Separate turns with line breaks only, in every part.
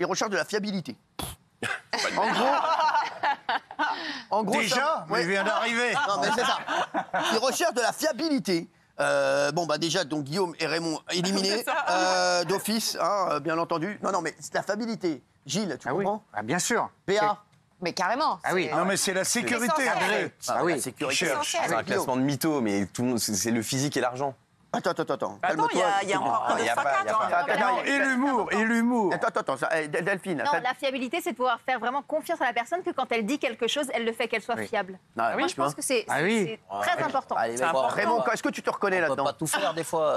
il recherche de la fiabilité. En gros,
Déjà,
ça,
mais il vient d'arriver.
Non, mais c'est ça. Il recherche de la fiabilité. Bon, bah déjà, donc Guillaume et Raymond éliminés d'office, hein, bien entendu. Non, mais c'est la fiabilité. Gilles, tu comprends?
Ah, bien sûr.
PA.
Mais carrément.
Ah oui. Non, mais c'est la sécurité.
essentiel.
Ah oui.
La sécurité.
Essentiel.
C'est un classement de mythos, mais tout le monde, c'est le physique et l'argent.
Attends.
Attends,
Calme-toi.
il y a encore un
il y a
autre
pas- il y a
facteur.
pas-
Non, et l'humour.
Attends, Delphine.
Non, la fiabilité, c'est de pouvoir faire vraiment confiance à la personne que quand elle dit quelque chose, elle le fait, qu'elle soit fiable.
Non,
Moi, je pense que c'est
Ah oui.
très important.
Allez,
C'est important.
Raymond, est-ce que tu te reconnais
On peut
là-dedans?
pas tout faire des fois.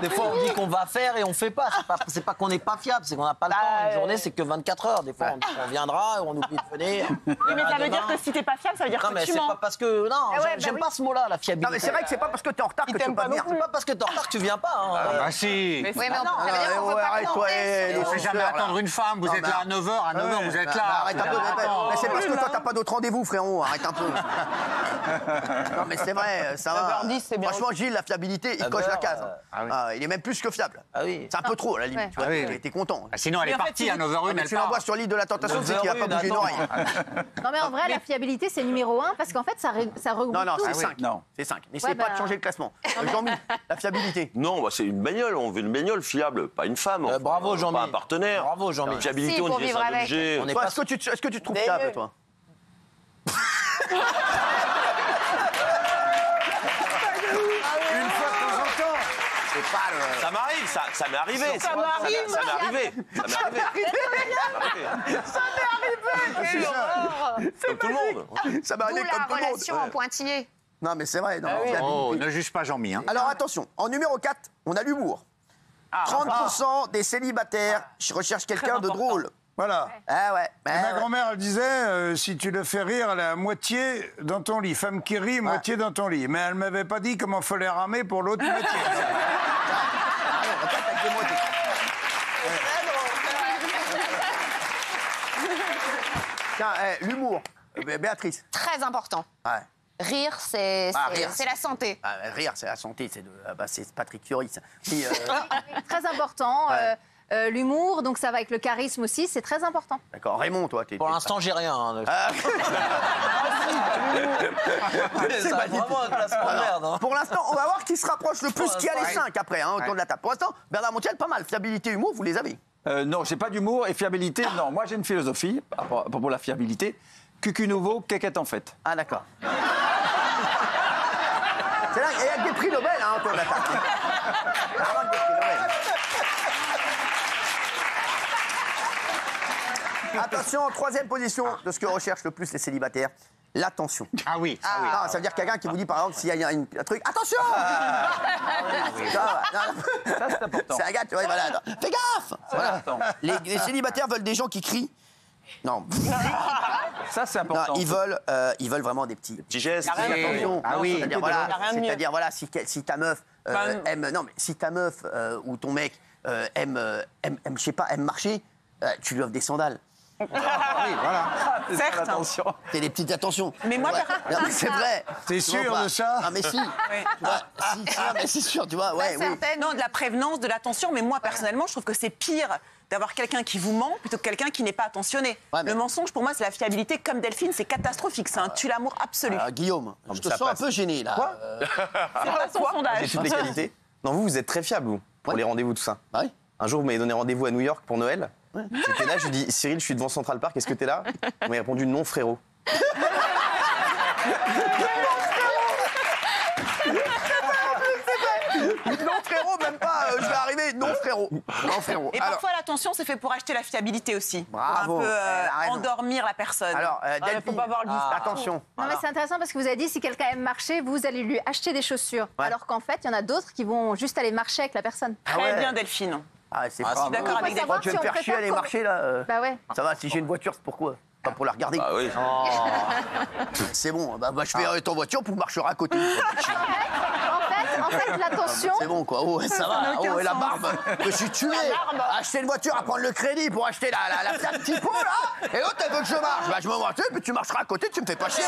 Des fois, on dit qu'on va faire et on fait pas. C'est pas qu'on n'est pas fiable, c'est qu'on n'a pas le temps. Une journée, c'est que 24 heures. Des fois, on dit qu'on viendra, on oublie de venir.
Oui, mais ça veut dire que si t'es pas fiable, ça veut dire
Non,
que
mais
tu
c'est
mens.
pas parce que. Non,
Ah ouais,
j'aime
bah
pas ce mot-là, la fiabilité.
Non, mais c'est vrai que c'est pas parce que t'es en retard que tu peux pas venir.
C'est pas parce que t'es en retard que tu viens pas. Hein.
Ah si.
Oui, mais ça veut dire qu'on peut pas
arrête-toi,
compter
les
On ne fait jamais
suceurs, là.
attendre une femme. Vous
Non,
êtes
mais-
là à 9h. À 9h, vous êtes là.
Arrête un peu, mais c'est parce que toi, t'as pas d'autres rendez-vous, frérot. Arrête un peu. Non, mais c'est vrai, ça va.
9h10, c'est bien.
Franchement, Gilles, la fiabilité, il coche la case. Il est même plus que fiable.
Ah oui.
C'est un peu trop, à la limite.
Ouais.
Tu vois,
Ah oui.
t'es content.
Ah, sinon, elle est
Mais en fait,
partie à 9h01.
Mais
Elle
tu l'envoies
part.
sur l'île de la tentation, c'est qu'il va pas
9h01,
bouger une
attends.
oreille.
Non, mais en vrai, la fiabilité, c'est numéro 1 parce qu'en fait, ça regroupe
Non,
tout.
c'est 5.
Non.
C'est 5. N'essayez
Ouais,
pas
bah-
de changer le classement. Jean-Mi, la fiabilité.
Non, bah, c'est une bagnole, on veut une bagnole fiable, pas une femme. enfin,
Bravo, Jean-Mi.
Pas un partenaire.
Bravo, Jean-Mi.
La fiabilité,
Si,
on
pour
dirait
vivre
c'est un
avec.
objet.
On est
Toi,
pas-
est-ce que tu te trouves
Mais-
fiable, toi?
Une fois de temps en temps.
C'est pas le...
Ça m'arrive, ça m'est arrivé.
Ça m'arrive,
Ça m'est arrivé. Ça m'est arrivé. Comme tout le monde.
Ça m'est
D'où
arrivé
la
comme tout le monde.
relation en pointillé.
Non, mais c'est vrai. Non,
Oh,
fiabilité.
ne juge pas Jean-Mi. Hein.
Alors attention, en numéro 4, on a l'humour. 30% des célibataires recherchent quelqu'un de
important.
drôle.
Voilà.
Ah ouais.
Et ma grand-mère, elle disait, si tu le fais rire, elle est à moitié dans ton lit. Femme qui rit, moitié dans ton lit. Mais elle m'avait pas dit comment fallait ramer pour l'autre moitié.
Tiens, l'humour. Béatrice.
Très important.
Ouais.
Rire, c'est
rire.
la santé.
Ah, rire, c'est la santé, c'est Patrick Fiori. Ça. Oui,
Très important.
Ouais.
L'humour, donc ça va avec le charisme aussi, c'est très important.
D'accord. Raymond, toi, t'es.
Pour l'instant, j'ai rien. Hein.
C'est
Ça, vraiment un classement de merde. Hein.
Pour l'instant, on va voir qui se rapproche le plus,
Pour
qui a les
l'instant,
5 après, hein, autour de la table. Pour l'instant, Bernard Montiel, pas mal. Fiabilité, humour, vous les avez.
Non, j'ai pas d'humour et fiabilité. Non, moi j'ai une philosophie à propos de la fiabilité. Cucu nouveau, quéquette en fait.
Ah, d'accord. C'est là, il y a des prix Nobel hein, autour de la table. Vraiment des prix Nobel. Attention, troisième position de ce que recherchent le plus les célibataires, l'attention.
Ah oui.
Ah, ça veut dire quelqu'un qui vous dit par exemple s'il y a un truc, attention. Ça,
c'est important.
C'est un gars, tu vois, voilà, attends. Fais gaffe. Voilà.
important.
Les célibataires veulent des gens qui crient. Non,
Ça, c'est
non,
important.
ils veulent vraiment des petits.
Petit geste.
Attention.
Ah oui.
C'est-à-dire
Y a rien de mieux.
voilà, si ta meuf aime, non mais si ta meuf ou ton mec aime, je sais pas, aime marcher, tu lui offres des sandales.
Oui, voilà.
Certes.
Attention.
C'est des petites attentions.
Mais moi,
Ouais. Non, mais c'est vrai.
T'es
Tu vois
sûr
pas.
de ça?
Ah mais si. Ouais, si, non, mais c'est sûr, tu vois. Ouais, oui.
Non, de la prévenance, de l'attention, mais moi, personnellement, je trouve que c'est pire d'avoir quelqu'un qui vous ment plutôt que quelqu'un qui n'est pas attentionné.
Ouais, mais-
Le mensonge, pour moi, c'est la fiabilité. Comme Delphine, c'est catastrophique. C'est un tue-l'amour absolu.
Guillaume, je te
ça
sens un
passe.
peu gêné là.
C'est pas son
J'ai
sondage.
toutes les qualités. Non, vous êtes très fiable, vous, pour
Ouais.
les rendez-vous, tout ça.
Bah oui.
Un jour, vous m'avez donné rendez-vous à New York pour Noël. J'étais là, je lui dis Cyril, je suis devant Central Park, est-ce que t'es là? On m'a répondu non, frérot.
Non frérot, même pas. Je vais arriver. Non frérot. Non frérot.
Et
Alors,
parfois, l'attention, c'est fait pour acheter la fiabilité aussi.
Bravo.
Pour un peu
Elle a raison.
endormir la personne.
alors Delphine,
faut pas avoir le discours.
attention.
Non, mais c'est intéressant parce que vous avez dit si quelqu'un aime marcher, vous allez lui acheter des chaussures.
Ouais.
Alors qu'en fait, il y en a d'autres qui vont juste aller marcher avec la personne.
Ah
Très
ouais.
bien, Delphine.
Ah, c'est
Ah,
pas.
je suis
d'accord avec
Faut
des
savoir
Tu veux
si
me
on
faire chier
préfère
aller
qu'on-
marcher là
Bah ouais.
Ça va, si j'ai une voiture, c'est pourquoi? Pas pour la regarder.
Ah oui.
C'est bon, bah, je vais ton voiture pour marcher à côté.
En fait, En fait, l'attention...
C'est bon, quoi. Oh, ça va. Oh, et la barbe. Je suis tué. Acheter une voiture, à prendre le crédit pour acheter la Fiat Tipo, là. Et l'autre, elle veut que je marche. Bah, je me vois, puis tu marcheras à côté, tu me fais pas chier.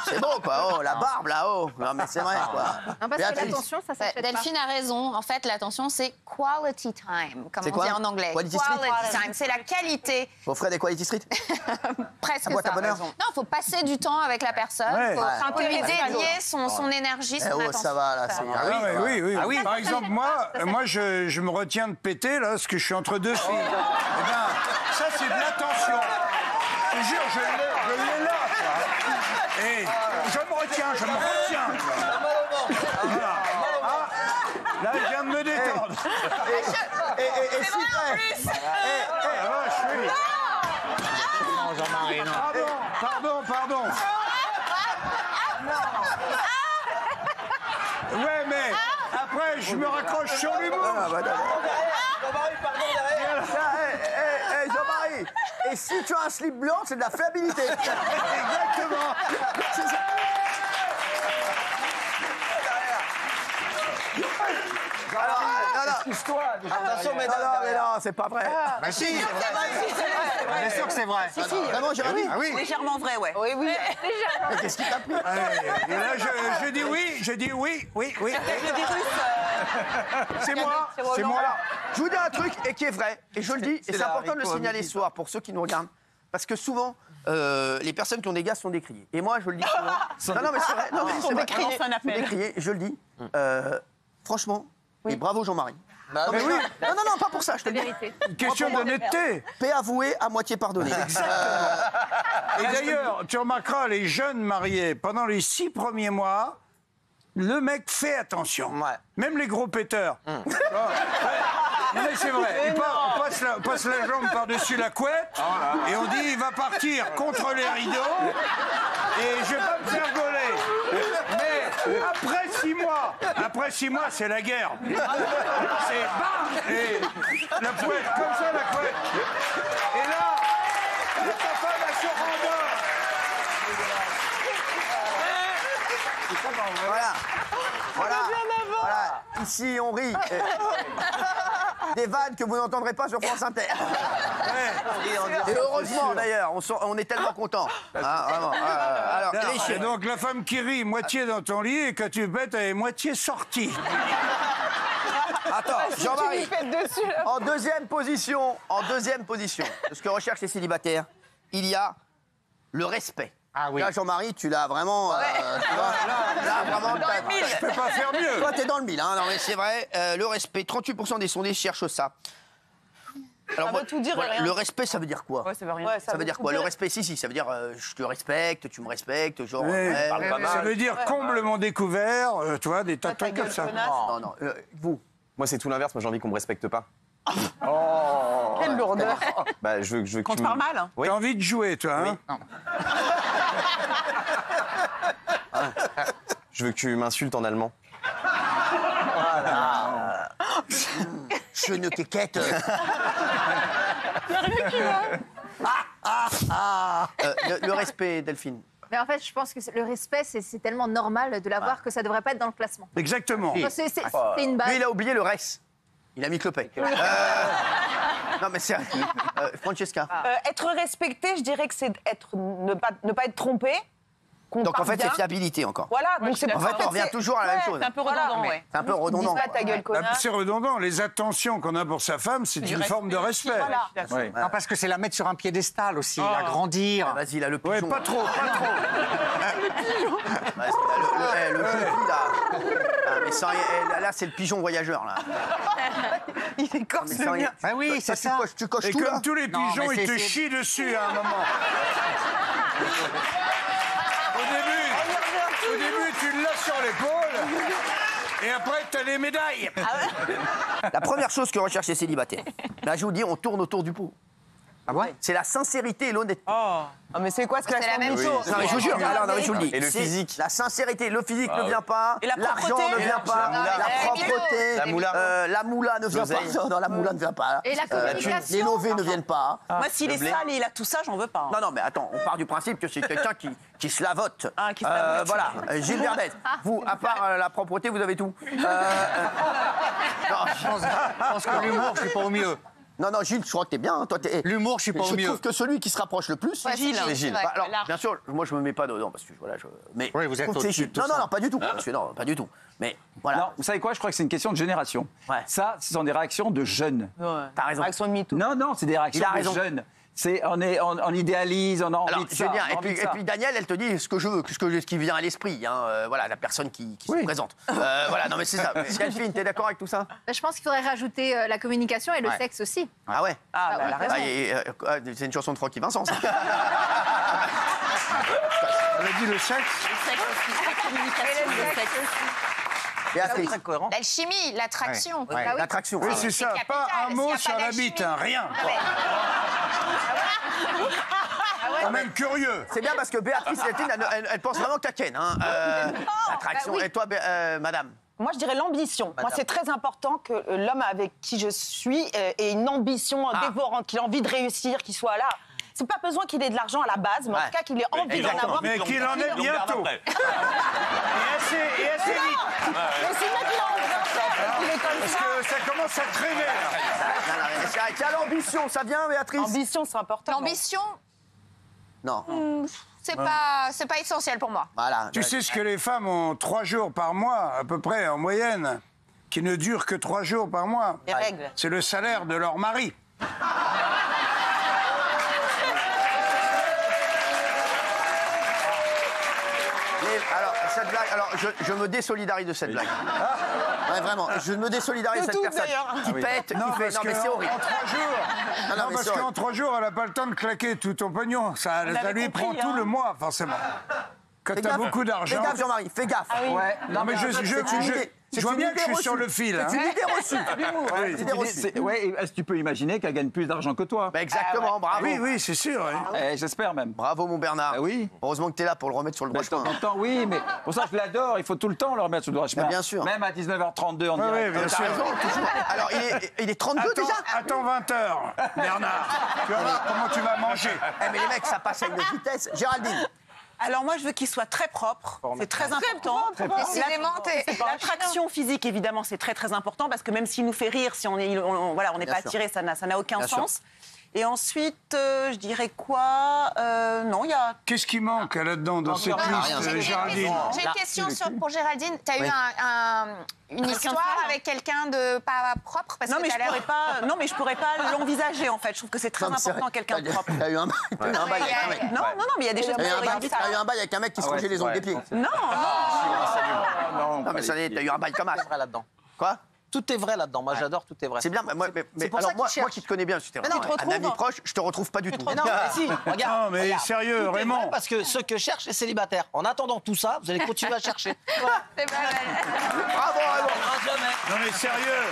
C'est bon, quoi. Oh, la barbe, là. Oh. Non, mais c'est vrai, quoi.
Non, parce que l'attention, ça s'achète pas.
Delphine a raison. En fait, l'attention, c'est quality time, comme
C'est
on
quoi
dit en anglais.
Quality street.
time, c'est la qualité.
Au frais des Quality Street.
Presque
À boîte à
ça.
bonheur.
Non, il faut passer du temps avec la personne.
Ouais.
Faut lui dédier son énergie, son
Eh, oh,
attention.
ça va, là. C'est...
Ah oui. Par exemple, moi je me retiens de péter, là, parce que je suis entre deux filles. Eh ben, ça, c'est de l'attention. Je te jure, je l'ai là, quoi. Et je me retiens. Voilà. Ah, là, je viens de me détendre.
Et si près.
Non, Jean-Marie, non.
Pardon. Ouais, mais après, je me raccroche sur l'humour.
Jean-Marie, pardon, derrière.
Jean-Marie, et si tu as un slip blanc, c'est de la fiabilité.
Exactement.
Excuse-toi. Attention,
Non, non, c'est pas vrai.
Bah si, bien sûr que c'est vrai.
Vraiment, Jérémy?
Ah oui.
Légèrement vrai, ouais.
Oui.
Mais qu'est-ce qui t'a pris?
Et là, je dis oui.
Le virus,
C'est moi.
Alors, je vous dis un truc et qui est vrai, et je le dis, et c'est
la
important de le
Rico
signaler
Amici.
ce soir pour ceux qui nous regardent, parce que souvent, les personnes qui ont des gaz sont décriées. Et moi, je le dis souvent. Non, mais c'est vrai. Non, mais c'est vrai.
on lance un
Sont
appel.
décriées, je le dis. Franchement, et bravo Jean-Marie.
Bah,
Non, mais
oui.
non, pas pour ça, je te le dis.
Vérité.
Question d'honnêteté.
Paix avouée à moitié pardonnée.
Et d'ailleurs, tu remarqueras, les jeunes mariés, pendant les 6 premiers mois, le mec fait attention.
Ouais.
Même les gros péteurs. Ouais. Non, mais c'est vrai. On passe la jambe par-dessus la couette et on dit il va partir contre les rideaux et je vais pas me faire gauler. Mais après 6 mois, c'est la guerre. C'est bam et la couette, comme ça la couette. Et là, ta femme elle se rendort.
Voilà. Ici, on rit. Des vannes que vous n'entendrez pas sur France Inter. Et heureusement, d'ailleurs, on est tellement contents. Hein, vraiment. Alors, les
Et
chiens.
donc la femme qui rit moitié dans ton lit et quand tu pètes, elle est moitié sortie.
Attends, Jean-Marie. En deuxième position, de ce que recherchent les célibataires, il y a le respect.
Ah oui.
Là, Jean-Marie, tu l'as vraiment. Tu vois, là, vraiment.
Je peux pas faire mieux.
Toi, t'es dans le mille, hein. Non, mais c'est vrai. Le respect, 38% des sondés cherchent ça. Alors,
veut tout dire et rien.
Le respect, ça veut dire quoi?
Ouais, ça veut rien.
Ça veut dire quoi? Le respect, si, ça veut dire je te respecte, tu me respectes, genre.
Ouais,
parle pas
ça
mal.
veut dire comble mon découvert, tu vois, des tas de trucs comme ça.
Non, vous.
Moi, c'est tout l'inverse. Moi, j'ai envie qu'on me respecte pas.
Quelle lourdeur.
Bah, je veux que
Qu'on
tu
te
me-
parle mal, hein.
Oui.
T'as envie de jouer, toi, hein?
Je veux que tu m'insultes en allemand.
Je ne quéquette. Le respect, Delphine.
Mais en fait, je pense que le respect, c'est tellement normal de l'avoir que ça devrait pas être dans le classement.
Exactement.
C'est une base.
Lui, il a oublié le reste. Il a mis Clopet. Non, mais c'est. Francesca.
Être respecté, je dirais que c'est ne pas être trompé.
Donc en fait, c'est fiabilité encore.
Voilà, donc c'est
En fait, on revient toujours à la même chose.
C'est un peu redondant, ouais.
C'est un peu redondant.
Dis pas ta gueule,
Bah,
connard.
c'est redondant. Les attentions qu'on a pour sa femme, c'est une forme de respect.
Voilà.
Oui.
Non, parce que c'est la mettre sur un piédestal aussi, la grandir.
Vas-y, là, le pigeon.
Ouais, pas trop, pas trop.
Vas-y, le pigeon, là. Ah, mais sans- là, c'est le pigeon voyageur, là.
Il est corse,
Mais sans-
le mien.
Ah oui, c'est ça.
Tu coches
Et
tout, là.
comme tous les
Non,
pigeons,
mais
ils te
c'est-
chient dessus à un moment. Au début, tu l'as sur l'épaule. Et après, t'as les médailles.
La première chose que recherchent les célibataires, là, je vous dis, on tourne autour du pot. Ah ouais. C'est la sincérité et l'honnêteté.
Oh, mais c'est quoi ce que
C'est la même chose.
Non, mais je vous jure, alors, non, mais je vous le dis.
Et le
C'est
physique.
La sincérité, le physique ne vient pas.
Et la
l'argent
propreté.
ne vient pas. La propreté.
La moula.
La moula ne vient pas.
L'oseille.
Non, la moula ne vient pas.
Et la communication.
Les lovés ne viennent pas.
Moi, s'il est
blé.
sale et il a tout ça, j'en veux pas.
Non, non, mais attends, on part du principe que c'est quelqu'un qui se lavote.
Ah, qui se lavote.
Voilà, Gilles Verdette. Vous, à part la propreté, vous avez tout. Non,
Je pense que l'humour, je suis pas au mieux.
non, Gilles, je crois que t'es bien. Hein, toi,
L'humour, je suis pas au
je
mieux.
trouve que celui qui se rapproche le plus,
Ouais,
Gilles.
c'est
Gilles.
vrai.
Bah, alors,
Large.
bien sûr, moi je me mets pas dedans parce que voilà, mais
Oui, vous êtes
je trouve que c'est
au-dessus de
Gilles.
tout
Non,
ça.
non, pas du tout. Parce que non, pas du tout. Mais voilà,
Non, vous savez quoi? Je crois que c'est une question de génération.
Ouais.
Ça, ce sont des réactions de jeunes.
t'as raison.
Réaction de MeToo.
Non, c'est des réactions
Il a
de
raison.
jeunes. On idéalise, on a envie
Alors,
de ça.
Julien,
on a envie de ça.
et puis Daniel, elle te dit ce que je veux, ce qui vient à l'esprit. Hein, voilà, la personne qui se présente. Voilà, non mais c'est ça. Delphine, t'es d'accord avec tout ça?
Je pense qu'il faudrait rajouter la communication et le
Ouais.
sexe aussi.
Ah ouais.
Ah, bah, elle a raison.
C'est une chanson de Francky Vincent, ça.
Elle a dit le sexe.
Béatrice.
Très cohérent.
L'alchimie, l'attraction.
Ouais,
Ah oui.
l'attraction.
Oui, c'est ça.
capital,
Pas un
s'il y
mot
a pas
sur la
d'alchimie.
bite, hein, rien. Quand même curieux.
C'est bien parce que Béatrice Delphine, elle pense vraiment que t'as Ken. Hein. L'attraction.
Bah oui.
Et toi, madame?
Moi, je dirais l'ambition. Moi, c'est très important que l'homme avec qui je suis ait une ambition dévorante, qu'il ait envie de réussir, qu'il soit là. C'est pas besoin qu'il ait de l'argent à la base, mais en
Ouais.
tout cas qu'il ait envie d'en
exactement.
avoir.
Mais qu'il en ait bientôt. Et assez vite.
Mais si le mec, il a envie d'en faire, qu'il est comme
Parce
ça.
que ça commence à crever, là.
Tiens, l'ambition, ça vient, Béatrice?
Ambition, c'est important.
L'ambition,
Non.
c'est pas essentiel pour moi.
Voilà.
Tu sais ce que les femmes ont 3 jours par mois, à peu près, en moyenne, qui ne durent que 3 jours par mois.
Les règles.
C'est le salaire de leur mari.
Alors, cette blague, je me désolidarise de cette blague. Ouais, vraiment, je me désolidarise de cette personne qui pète, qui fait... Non, mais c'est horrible.
En 3 jours.
Non,
Non,
mais
parce
c'est
qu'en
horrible.
3 jours, elle n'a pas le temps de claquer tout ton pognon. Ça
avait
lui
compris,
prend tout
hein.
le mois, forcément. Quand
Fais
tu as
gaffe.
beaucoup d'argent.
Fais gaffe, Jean-Marie, fais gaffe.
Ouais.
Non, mais je vois bien que je suis sur le fil.
C'est
hein.
une idée reçue. C'est une idée reçue.
Ouais, et est-ce que tu peux imaginer qu'elle gagne plus d'argent que toi?
Bah, exactement, bravo.
Oui, c'est sûr. oui.
J'espère même.
Bravo, mon Bernard.
Ah oui.
Heureusement que t'es là pour le remettre sur le droit
De temps
chemin.
en temps, oui, mais pour ça je l'adore, il faut tout le temps le remettre sur le droit chemin.
bien sûr.
Même à 19h32 en
Ouais,
direct.
bien
T'as
sûr.
raison, toujours. Alors, il est 32 déjà.
Attends 20h, Bernard. Tu vas voir comment tu vas manger.
Eh, mais les mecs, ça passe à une vitesse. Géraldine.
Alors moi, je veux qu'il soit très propre. C'est très important.
Décidément,
L'attraction physique, évidemment, c'est très très important parce que même s'il nous fait rire, si on n'est voilà, on n'est
Bien
pas
sûr.
attiré, ça n'a aucun
Bien sûr.
sens. Et ensuite, je dirais quoi Non, il y a...
Qu'est-ce qui manque là-dedans dans cette
rien.
liste, Géraldine?
J'ai une question pour Géraldine. Tu as eu une histoire avec quelqu'un de pas propre parce
Non,
que
mais
t'as l'air...
je pourrais pas l'envisager, en fait. Je trouve que c'est très
Non, mais c'est
important,
vrai.
quelqu'un de propre.
T'as eu un bail avec un mec.
Non, mais il y a des choses...
T'as eu un bail-
regarde ça.
t'as eu un bail avec un mec qui se rongeait les ongles des pieds.
Non,
Non, mais ça, t'as eu un bail comme ça.
Tout est vrai là-dedans.
Quoi?
Tout est vrai là-dedans. Moi, j'adore, tout est vrai.
C'est bien, mais
C'est pour
alors
ça qu'il
moi
cherche.
qui te connais bien, c'était
Mais non,
vraiment
tu te
un ami
retrouves.
proche, je te retrouve pas du tout.
Mais non, mais si, regarde.
Non, mais
regarde.
sérieux,
Tout est
Raymond.
vrai parce que ceux que cherchent est célibataire. En attendant tout ça, vous allez continuer à chercher.
C'est pas mal.
Bravo, bravo.
Jamais.
Non, mais sérieux,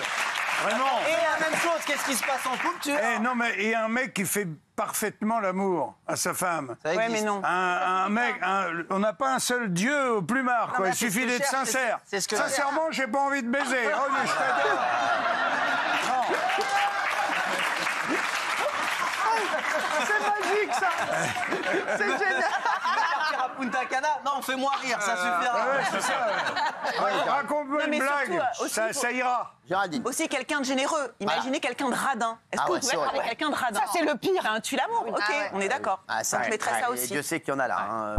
vraiment.
Et la même chose, qu'est-ce qui se passe en couple, tu
Eh, non, mais il y a un mec qui fait parfaitement l'amour à sa femme.
Ça
ouais,
existe.
mais non.
Un mec, on n'a pas un seul dieu au plumard, quoi.
mais
Il
c'est ce
suffit
que je
d'être
cherche,
sincère.
c'est ce que je
Sincèrement, j'ai pas envie de baiser. Oh, mais je t'adore.
C'est magique, ça. C'est génial.
Partir à Punta Cana. Non, fais-moi rire, ça suffira.
Ouais, c'est ça. Raconte-moi
Non,
une
mais
blague,
surtout, aussi,
ça ira.
Géraldine.
Aussi quelqu'un de généreux. Imaginez quelqu'un de radin. Est-ce
Ah
que
ouais,
vous
c'est
pouvez être
vrai.
avec quelqu'un de radin
Ça, c'est le pire.
Un tue l'amour. Ok,
Ah ouais.
on est d'accord.
Ah, ça,
Donc, je mettrais ça
et
aussi.
Dieu sait qu'il y en a là. Hein.